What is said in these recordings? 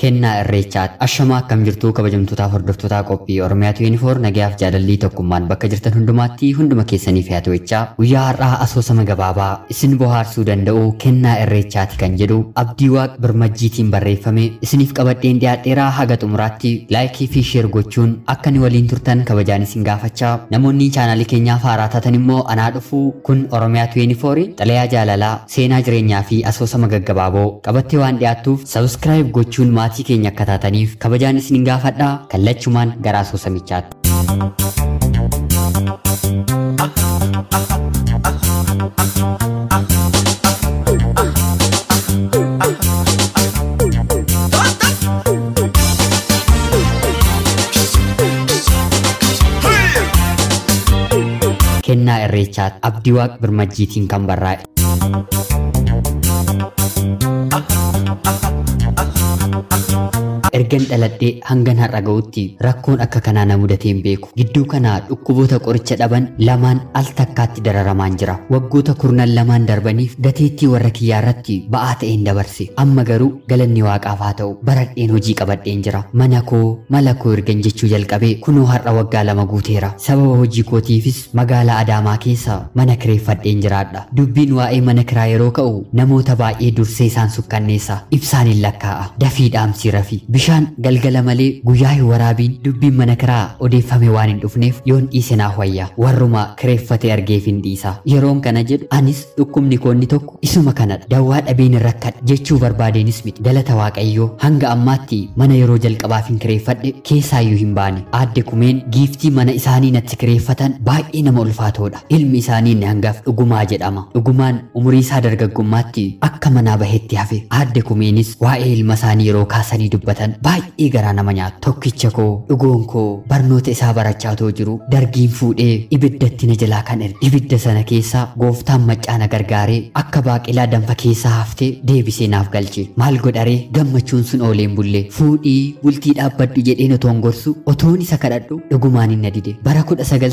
kennaa irreechaati. Ashamaa akkam jirtuu kabajamtootaa hordoftoota qophii Oromiyaa 24 nagayaaf jaalallii tokkummaan bakka jirtan hundumaatti hunduma keessaniif yaa to'ichaa guyyaa har'aa asoosama gabaabaa isin bohaarsuu danda'u kennaa irreechaati kan jedhu Abdii Waaq Birmajjiitiin barreeffame isiniif qabadheen dhiyaadheeraa haga xumuraatti laayikii fi sheer gochuun akka ni waliin turtan kabajaan isin gaafachaa namoonni chaanaalii keenyaaf haaraa taatan immoo anaa dhufu kun Oromiyaa 24 xalayaa jaalalaa seenaa jireenyaa fi asoosama gaggabaaboo qabattee waan dhiyaattuuf subscribe gochuun maatii keenya akka taataniif kabajaan isin gaafadhaa kallachumaan gara asoosamichaatti. Kennaa irreechaati Abdii Waaq Birmajjiitiin kan barraa'e. Ergan dhaladhee hangan har'a ga'utti rakkoon akka kanaa na mudateen beeku. Gidduu kanaa dhukkuboota qoricha dhaban lamaan al takkaatti dararamaan jira. Waggoota kurnan lamaan darbaniif gateettii warra kiyyaarratti ba'aa ta'een dabarse. Amma garuu galanni Waaqaaf haa ta'u baradheen hojii qabadheen jira. Mana koo mala koo ergan jechuu jalqabee kunoo har'a waggaa 2 guuteera. Sababa hojii kootiifis magaalaa Adaamaa keessa mana kireeffadheen jiraadha. Dubbiin waa'ee mana kiraa yeroo ka'u namoota baay'ee dursee isaan sukkanneessa. Ibsaan hin lakkaa'a. Dafii dhaamsii rafi. Bishaan galgala malee guyyaa hin waraabiin dubbiin mana kiraa odeeffame waan hin dhufneef yoon dhiise naaf wayya warruma kireeffate argeef hin dhiisa. Yeroon kana jedhu anis dhukkubni koonni tokko isuma kanadha. Dawaa dhabeen hin rakkadha jechuu barbaadenis miti. Galata Waaqayyoo hanga ammaatti mana yeroo jalqabaaf hin kireeffadhe keessaayyuu hin baane. Aadde kumeen giiftii mana isaanii natti kireeffatan baay'ee nama ulfaatoodha. Ilmi isaanii inni hangaaf dhugumaa jedhama. Dhugumaan umurii isaa dargaggummaatti akka manaa bahetti hafe. Aadde kumeenis waa'ee ilma isaanii yeroo kaasanii dubbatan baay'ee garaa nama nyaatu. Tokkicha koo dhugoon koo barnoota isaa barachaa jiru dargiin fuudhee ibiddatti na jalaa kan erge. Ibidda sana keessa gooftaan maccaana gargaaree akka baaqelaa danfa keessaa haftee deebisee naaf galche. Maal godharee gammachuun sun ooleen bullee fuudhii bultii dhaabbadhu jedheen otoon gorsu otoon isa kadhadhu dhugumaan hin dide. Bara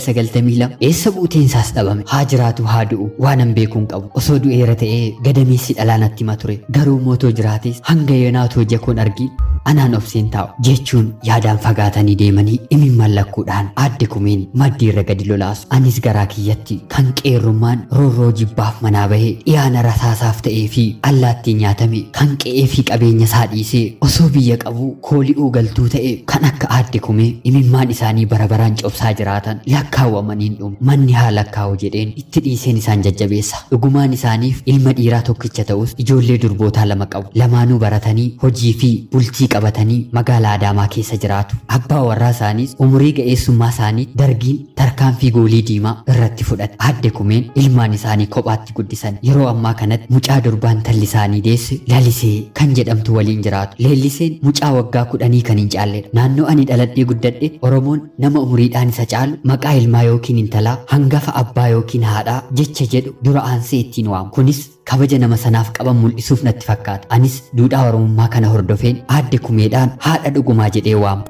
1992 eessa buuteen isaas dhabame. Haa jiraatu haa du'u waanan beekuun qabu. Osoo du'eera ta'ee gadameessi dhalaa natti hima ture. Garuu mootoo jiraates hanga yoonaatoo jakoon argin anaan obseen taa'u jechuun yaadaan fagaatanii deemanii imimmaan lakkuudhaan aadde kumeen maddii irra gadi lolaasu. Anis garaa kiyyatti kan qeerrummaan roorroo jibbaaf manaa bahee dhiyaana rasaasaaf ta'ee fi allaattii nyaatame kan qe'ee fi qabeenya isaa dhiisee osoo biyya qabu kooli'uu galtuu ta'e kan akka aadde kumee imimmaan isaanii bara baraan cobsaa jiraatan lakkaawwamaniin dhumu. Manni haa lakkaa'u jedheen itti dhiiseen isaan jajjabeessa. Dhugumaan isaaniif ilma dhiiraa tokkicha ta'us ijoollee durbootaa 2 qabu. Lamaanuu baratanii hojii fi bultii qabatanii magaalaa Adaamaa keessa jiraatu. Abbaa warraa isaaniis umurii ga'eessummaa isaanii dargiin tarkaanfii goolii diimaa irratti fudhate. Aadde kumeen ilmaan isaanii kophaatti guddisan. Yeroo ammaa kanatti mucaa durbaan talli isaanii deesse Lalisee kan jedhamtu waliin jiraatu. Leelliseen mucaa waggaa 10 kan hin caalledha. Naannoo ani dhaladhee guddadhe Oromoon nama umuriidhaan isa caalu maqaa ilmaa yookiin intalaa hangafa abbaa yookiin haadhaa jecha jedhu dura aansee ittiin waamu. Kunis kabaja nama sanaaf qaban mul'isuuf natti fakkaata. Anis duudhaa Oromummaa kana hordofeen aadde kumeedhaan haadha dhugumaa jedhee waama.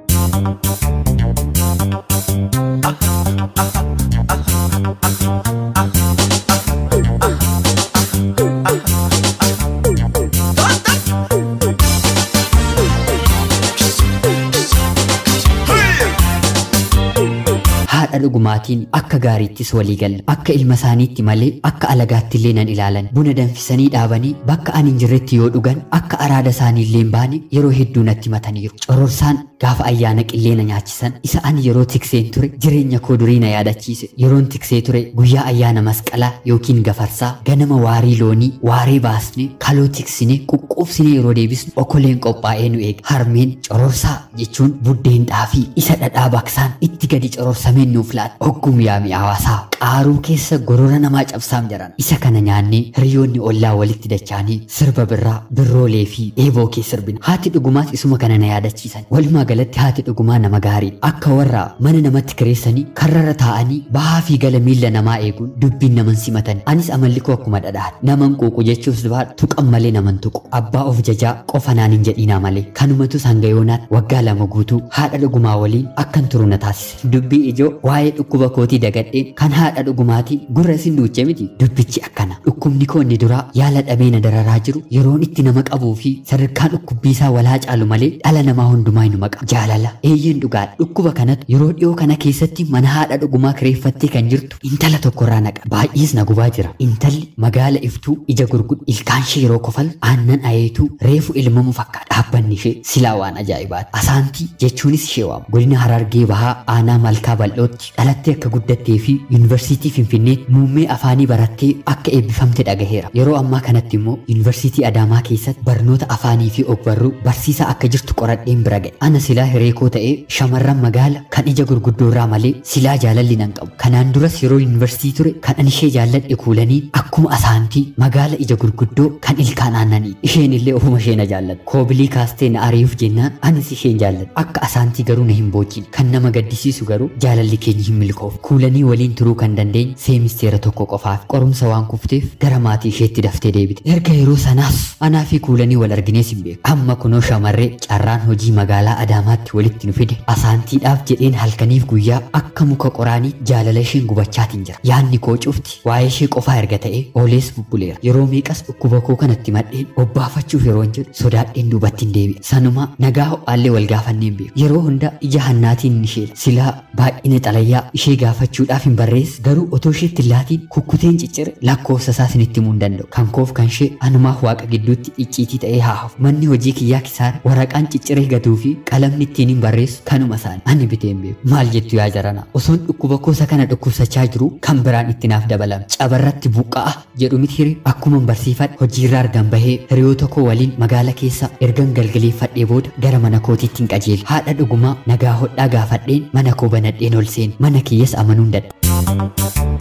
Haadha dhugumaatiin akka gaariittis walii galan akka ilma isaaniitti malee akka alagaatti illee nan ilaalan. Buna danfisanii dhaabanii bakka ani hin jirretti yoo dhugan akka araada isaanii illee hin baane yeroo hedduu natti mataniiru. Cororsaan gaafa ayyaana qillee na nyaachisan isa ani yeroo tikseen ture jireenya koo durii na yaadachiise. Yeroon tiksee ture guyyaa ayyaana masqalaa yookiin gafarsaa ganama waarii loonii waaree baasne kaloo tiksine quqquubsine yeroo deebisnu okoleen qophaa'ee nu eega. Harmeen cororsaa jechuun buddeen xaafii isa dhadhaa baksaan itti gadi cororsameen nuuf laata. Oggum yaa mi'aawasaa qaaruu keessa gorora namaa cabsaam jiran. Isa kana nyaannee hiriyoonni ollaa walitti dachaanii sirba birraa birroolee fi eeboo kee sirbina. Haati dhugumaas isuma kana na yaadachiisan. Walumaa galatti haati dhugumaa nama gaarii akka warra mana namatti kireessanii karrara taa'anii bahaa fi gala miilla namaa eeguun dubbiin naman simatan. Anis amalli koo akkuma dhadhaan naman quuqu jechuus dubaadha tuqan malee naman tuqu abbaa of jajaa qofa naan hin jedhiinaa malee kanumatu hanga yoonaat waggaa 2 guutuu haadha dhugumaa waliin akkan turu na taasise. Dubbii ijoo waa'ee dhukkuba kootii dagadheen kan haadha dhugumaatiin gurra isin duuche miti dubbichi akkana. Dhukkubni koo inni duraa yaala dhabee na dararaa jiru yeroon itti nama qabuu fi sadarkaan dhukkubbii isaa walaa caalu malee dhala namaa hundumaa inuma qaba. Jaalala eeyyeen dhugaadha. Dhukkuba kanatu yeroo dhiyoo kana keessatti mana haadha dhugumaa kireeffattee kan jirtu intala tokkorraa naqa. Baay'ees na gubaa jira. Intalli magaala iftuu ija gurguddaa ilkaan ishee yeroo kofal aannan ayeetuu reefu ilmamu fakkaata. Dhaabbanni ishee silaa waan ajaa'ibaati. Asaantii jechuunis ishee waamu. Godina Harargee Bahaa aanaa Malkaa Bal'ootti dhalattee akka guddattee fi yuunivarsiitii Finfinneetti muummee afaanii barattee akka eebbifamte dhagaheera. Yeroo ammaa kanatti immoo yuunivarsiitii Adaamaa keessatti barnoota afaanii fi ogbarruu barsiisaa akka jirtu qoradheen bira ga'e. Ana silaa hireekoo ta'ee shamarran magaala kan ija gurguddoorraa malee silaa jaalalli nan qabu. Kanaan duras yeroo yuunivarsiitii ture kan ani ishee jaalladhe kuulanii akkuma asaantii magaala ija gurguddoo kan ilkaan aannanii. Isheen illee ofuma ishee na jaalladhu. Koobilii kaastee na ari'uuf jennaan anis isheen jaalladhu. Akka asaantii garuu na hin boocin. Kan nama gaddisiisu garuu jaalalli keenya hin milkoofu. Kuulanii waliin turuu kan dandeenye seemisteera tokko qofaaf qorumsa waan kufteef gara maatii isheetti daftee deebite. Erga yeroo sanaas anaa fi kuulanii wal arginees hin beeku. Amma kunoo shamarree carraan hojii magaalaa Adaamaatti walitti nu fide. Asaantiidhaaf jedheen halkaniif guyyaa akka muka qoraanii jaalala isheen gubachaatiin jira. Yaanni koo cufti waa'ee ishee qofaa erga ta'e oolees bubbuleera. Yeroo meeqas dhukkuba koo kanatti madheen obbaafachuuf yeroo hin jedhu sodaadheen duubatti hin deebi'e. Sanuma nagaa ho'aallee wal gaafanneen beeku. Yeroo hunda ija hannaatiin ishee silaa baay'ina xalayyaa ishee gaafachuudhaaf hin barrees garuu otoo isheetti laatiin kukkuteen ciccire lakkoofsa isaa isinitti himuu hin danda'u. Kan koof kan ishee anumaaf waaqa gidduutti icciitii ta'ee haahafu. Manni hojii kiyyaa kisaara waraqaan cicciree gatuu fi qalamni ittiin hin barreessu kanuma isaanii ani bitee hin beeku. Maal jettu yaa jarana osoon dhukkuba koosa kana dhukkubsachaa jiru kan biraan itti naaf dabalame. Cabarratti buqqa'a jedhu miti hiri akkuma barsiifadhe hojiirra argan bahee hiriyoota koo waliin magaala keessa ergan galgaleeffadhee booda gara mana kootiitti hin qajeele. Haadha dhugumaa nagaa hodhaa gaafadheen mana koo banadheen ol seene. Mana kiyyas amanuu hin dadhabe.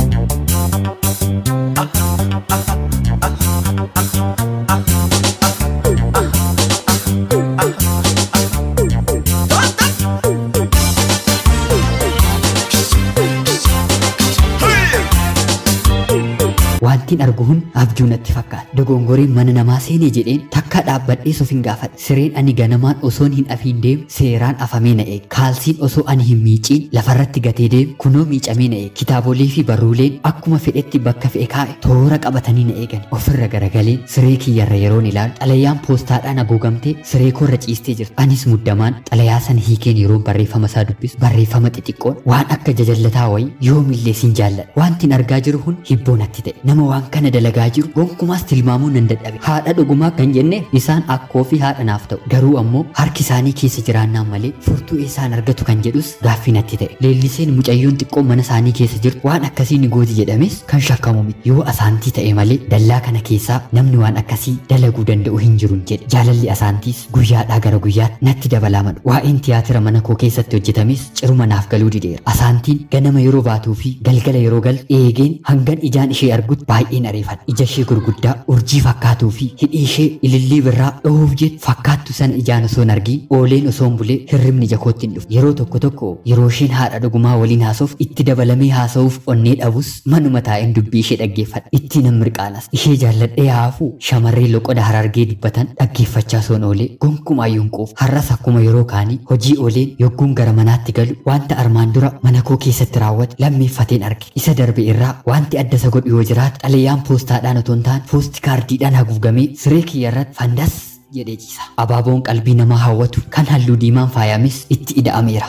Wantiin arguun abjuu natti fakkaata. Dogongoriin mana namaa seenee jedheen takka dhaabbadhee sof hin gaafadhe. Sireen ani ganamaan osoon hin afiin deemu seeraan afamee na eege. Kaalsiin osoo ani hin miiciin lafarratti gatee deemu kunoo miicamee na eege. Kitaabolee fi barruuleen akkuma fedhetti bakka fe'e kaa'e toora qabatanii na eegan. Ofirra garagaleen siree kiyyarra yeroon ilaalu xalayaan poostaadhaan haguugamtee siree koorra ciistee jirti. Anis muddamaan xalayaa sana hiikeen yeroon barreeffama isaa dubbisu barreeffama xixiqqoon waan akka jajallataa wayii yoomillee sin jaalladha. Wantiin argaa jiru kun hibboo natti ta'e. Nama waan kana dalagaa jiru gonkumaas tilmaamuu nan dadhabe. Haadha dhugumaa kan jenne isaan akkoo fi haadha naaf ta'u. Garuu ammoo harki isaanii keessa jiraannaan malee furtuu isaan argatu kan jedhus gaaffii natti ta'e. Leelliseen mucayyoon xiqqoon mana isaanii keessa jirtu waan akkasii ni gooti jedhames kan shakkamu miti. Yoo asaantii ta'e malee dallaa kana keessaa namni waan akkasii dalaguu danda'u hin jiru jedhe. Jaalalli asaantiis guyyaadhaa gara guyyaatti natti dabalaa madu. Waa'een tiyaatira mana koo keessatti hojjetames ciruma naaf galuu dideera. Asaantiin ganama yeroo baatuu fi galgala yeroo galu eegeen hangan ijaan ishee argutti baay'een ariifadha. Ija ishee gurguddaa urjii fakkaatuu fi hidhii ishee ilillii birraa dhohuuf jedhu fakkaattu sana ijaan osoo hin argiin ooleen osoo hin bulee hirribni ija kootti hin dhufu. Yeroo tokko yeroo isheen haadha dhugumaa waliin haasa'uuf itti dabalamee haasa'uuf onnee dhabus manuma taa'een dubbii ishee dhaggeeffadha. Itti nan mirqaanas. Ishee jaalladhee haafuu shamarree loqoda Harargee dubbatan dhaggeeffachaa soon oolee gonkumaayyuu hin quufu. Har'as akkuma yeroo kaanii hojii ooleen yogguun gara manaatti galu wanta armaan dura mana koo keessatti raawwate lammeeffateen arge. Isa darbe irraa wanti adda isa godhu yoo jiraatu xalayaan poostaadhaan otoo hin taane poosti kaardiidhaan haguugamee siree kiyyarratti fandas jedhee ciisa. Abaaboon qalbii namaa hawwatu kan halluu diimaan faayames itti ida'ameera.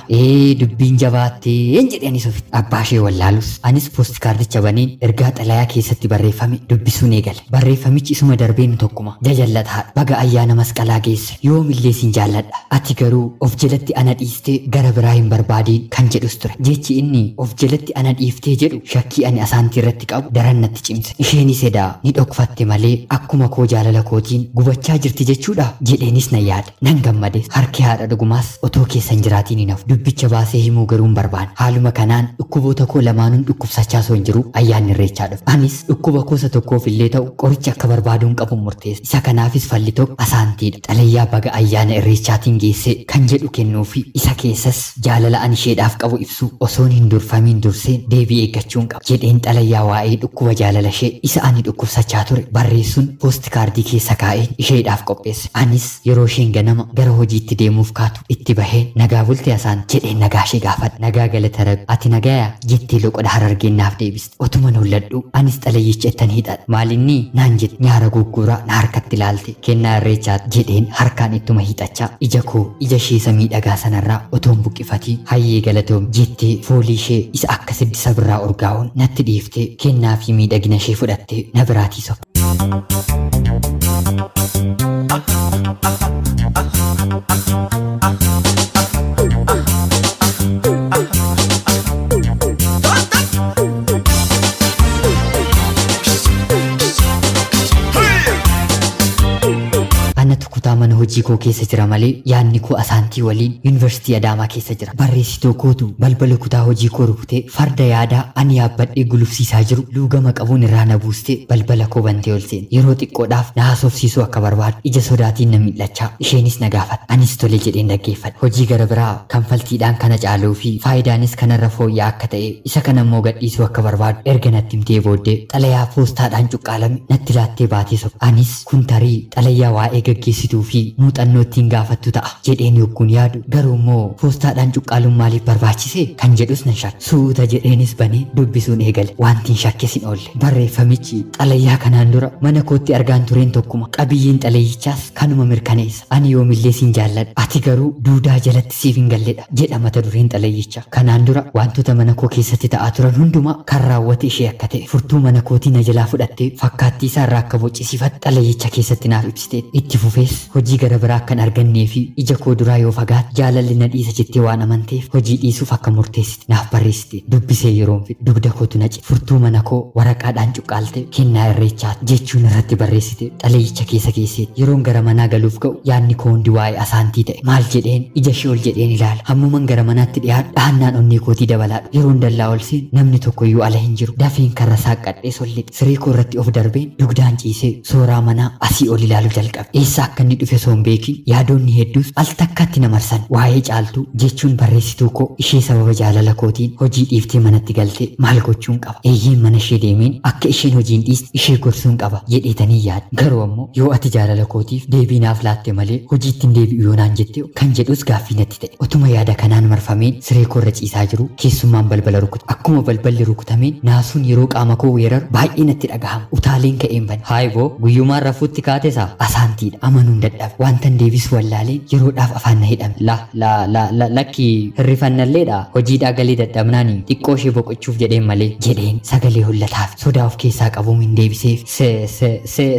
Dubbiin jabaattee hin jedheenis ofitti. Abbaa ishee wallaalus. Anis poosti kaardicha baneen ergaa xalayaa keessatti barreeffame dubbisuun eegale. Barreeffamichi isuma darbeen tokkuma. Jajallataadha. Baga ayyaana masqalaa geesse. Yoomillee sin jaalladha. Ati garuu of jalatti ana dhiistee gara biraa hin barbaadiin kan jedhus ture. Jechi inni of jalatti ana dhiiftee jedhu shakkii ani asaantii irratti qabu daran natti cimse. Isheenis edaa ni dhokfatte malee akkuma koo jaalala kootiin gubachaa jirti jechuudha. jechuudha jedheenis na yaada. Nan gammade harki haadha dhugumaas otoo keessan jiraatiin hin hafu. Dubbicha baasee himuu garuu hin barbaanne. Haaluma kanaan dhukkuboota koo lamaanuun dhukkubsachaa osoo hin jiru ayyaanni irreechaa dhufe. Anis dhukkuba kosa tokkoof illee ta'u qoricha akka barbaaduun qabu murteesse. Isa kanaafis falli tokko asaantiidha. Xalayyaa baga ayyaana irreechaatiin geesse kan jedhu kennuufi isa keessas jaalala ani isheedhaaf qabu ibsu osoon hin durfamiin durseen deebii eeggachuun qaba. Jedheen xalayyaa waa'ee dhukkuba jaalala ishee isa ani dhukkubsachaa ture barreessuun poost kaardii keessa kaa'een isheedhaaf qopheesse. Anis yeroo isheen ganama gara hojiitti deemuuf kaatu itti baheen nagaa bultee asaan jedheen nagaa ishee gaafadha. Nagaa galata rabbi ati nagayaa jettee loqoda harargeennaaf deebiste. Otuma nulladhu anis xalayyicha ittan hidhadha. Maalinni naan jette nyaara gugguuraa na harkatti ilaalte kennaa irreechaa jedheen harkaan ittuma hiixachaa ija koo ija ishee samii dhagaa sanarraa otoon buqqifatii hayyee galatoom jettee foolii ishee isa akka siddisa birraa urgaa'uun natti dhiiftee kennaa fi miidhagina ishee fudhattee na biraatii sofa. kutaa mana hojii koo keessa jira malee yaadni koo asaantii waliin yuunivarsiitii Adaamaa keessa jira. Barreessituu kootu balbala kutaa hojii koo rukutee farda yaadaa ani yaabbadhee gulufsiisaa jiru luugama qabuun irraa na buustee balbala koo bantee ol seente. Yeroo xiqqoodhaaf na haasofsiisuu akka barbaadu ija sodaatiin na mil'achaa isheenis na gaafate. Anis tole jedheen dhaggeeffadhe. Hojii gara biraa kanfaltiidhaan kana caaluu fi faayidaanis kanarra fooyya'aa akka ta'e isa kana immoo gadhiisuu akka barbaadu erga natti himtee booddee xalayaa poostaadhaan cuqqaalame natti laattee baatee soba. Anis kun tarii xalayaa waa'ee gaggeessituu fi muuxannoo ittiin gaafattu ta'a jedheen yogguun yaadu garuu immoo poostaadhaan cuqqaaluun maaliif barbaachise kan jedhus nan shakke. Suuta jedheenis banee dubbisuun eegale. Wanti hin shakkes hin oolle. Barreeffamichi xalayaa kanaan dura mana kootti argaan tureen tokkuma. Qabiyyeen xalayichaas kanuma mirkaneessa. Ani yoomillee siin jaalladha. Ati garuu duudaa jalatti siif hin galledha jedha mata dureen xalayicha. Kanaan dura wantoota mana koo keessatti ta'aa turan hundumaa kan raawwate ishee akka ta'e furtuu mana kootii na jalaa fudhattee fakkaattii isaa irraa akka boccisiifatte xalayicha keessatti naaf ibsite. Itti fufees hojii gara biraa akkan argannee fi ija koo duraa yoo fagaate jaalalli na dhiisa jettee waan amanteef hojii dhiisuuf akka murteessite naaf barreessite. Dubbisee yeroon fide dugda kootu naci furtuu mana koo waraqaadhaan cuqqaalte kennaa irreechaati jechuun irratti barreessite xalayicha keessa keesseeti. Yeroon gara manaa galuuf ga'u yaadni koo hundi waa'ee asaantii ta'e. Maal jedheen ija ishee ol jedheen ilaala. Hammuman gara manaatti dhiyaadhu dhahannaan onnee kootii dabalaadhu. Yeroon dallaa ol seen namni tokkoyyuu ala hin jiru. Dafeen karra saaqqadhee sollixe. Siree koo irratti of darbeen dugdaan ciisee sooraa manaa asii ol ilaalu jalqabe. Eessa akka inni dhufe soon beekin yaadonni hedduus al takkatti na marsan. Waa'ee caaltuu jechuun barreessituu koo ishee sababa jaalala kootiin hojii dhiiftee manatti galtee maal gochuun qaba? Eeyyeen mana ishee deemeen akka isheen hojiin dhiiste ishee gorsuun qaba jedheetanii yaada. Garuu ammoo yoo ati jaalala kootiif deebii naaf laatte malee hojiitti hin deebi'u yoo naan jette kan jedhus gaaffii natti ta'e. Otuma yaada kanaan marfameen siree koo irra ciisaa jiru keessummaan balbala rukute. Akkuma balballi rukutameen naasuun yeroo qaama koo weeraru baay'ee natti dhagahama. Utaaleen ka'een bane. Haayiboo guyyumaan rafuutti kaatesaa asaantiidha amanuun dadhabe. Wantan deebisu wallaaleen yeroodhaaf afaan na hidhame. Lakki hirrifannalleedha hojiidhaa galii dadhabnaani xiqqoo ishee boqochuuf jedheen malee jedheen sagalee hollataaf sodaa of keessaa qabuun hin deebiseef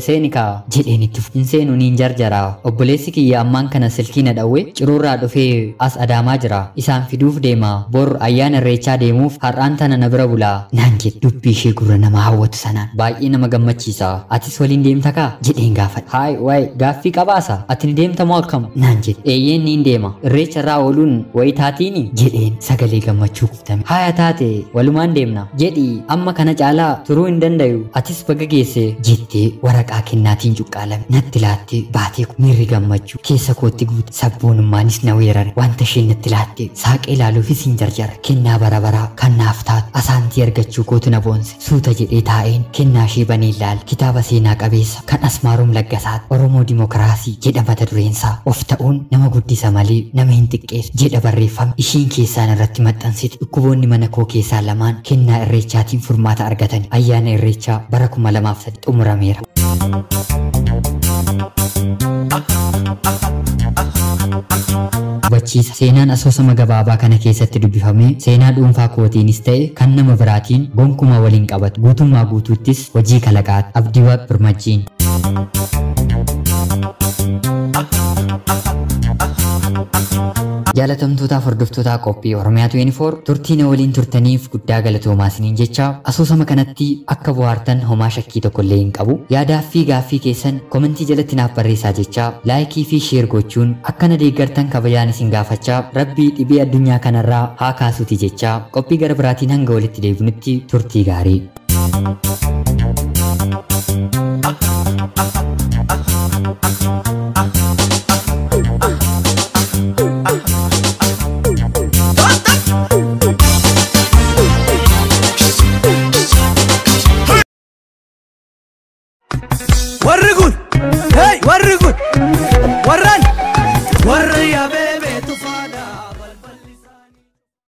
seeni kaa jedheen itti fufe. Inseenuu niin jarjaraa obboleessi kiyya ammaan kana silkii na dhawwee ciruurraa dhufee as Adaamaa jira isaan fiduuf deema bor ayyaana irreechaa deemuuf har'aan tana na bira bulaa naan jedhe. Dubbii ishee gurra nama hawwatu sanaan baay'ee nama gammachiisa. Atis waliin deemta kaa jedheen gaafadhe. Haay waay gaaffii qabaasa ati ni deemta moo akkam naan jedhe. Eeyyeen niin deema irreecha irraa ooluun wayi taatiini jedheen sagalee gammachuu guutame. Haaya taate walumaan deemna jedhi amma kana caalaa turuu hin dandayu atis baga geesse jettee waraqaa kennaatiin cuqqaalame natti laattee baatee miirri gammachuu keessa kootti guute. Sabboonummaanis na weerare wanta isheen natti laatte saaqee ilaaluufis hin jarjara. Kennaa bara baraa kan naaf taatu asaantii argachuu kootu na boonse. Suuta jedhee taa'een kennaa ishee banee ilaale. Kitaaba seenaa qabeessa kan Asmaaroom Laggasaati Oromoo Dimookiraasii jedha mata dureensaa. Of ta'uun nama guddisa malee nama hin xiqqeessu jedha barreeffame ishiin keessaan irratti maxxansite. Dhukkuboonni mana koo keessaa lamaan kennaa irreechaatiin furmaata argatan. Ayyaana irreechaa bara 2003 xumurameera. Hubachiisa seenaan asoosama gabaabaa kana keessatti dubbifamee seenaa dhuunfaa kootiinis ta'e kan nama biraatiin gonkumaa waliin qabatu guutummaa guutuuttis hojii kalaqaati. Abdiiwaaq Birmajjiin. Jaalatamtootaaf hordoftoota qophii Oromiyaa 24 turtiin waliin turtaniif guddaa galatoomaa isiniin jecha asoosama kanatti akka bohaartan homaa shakkii tokko illee hin qabu. Yaadaa fi gaaffii keessan komentii jalatti naaf barreessaa jecha laayikii fi sheer gochuun akka na deeggartan kabajaan isin gaafachaa Rabbii dhibee addunyaa kanarraa haa kaasuuti jecha qophii gara biraatiin hanga walitti deebinutti turtii gaarii.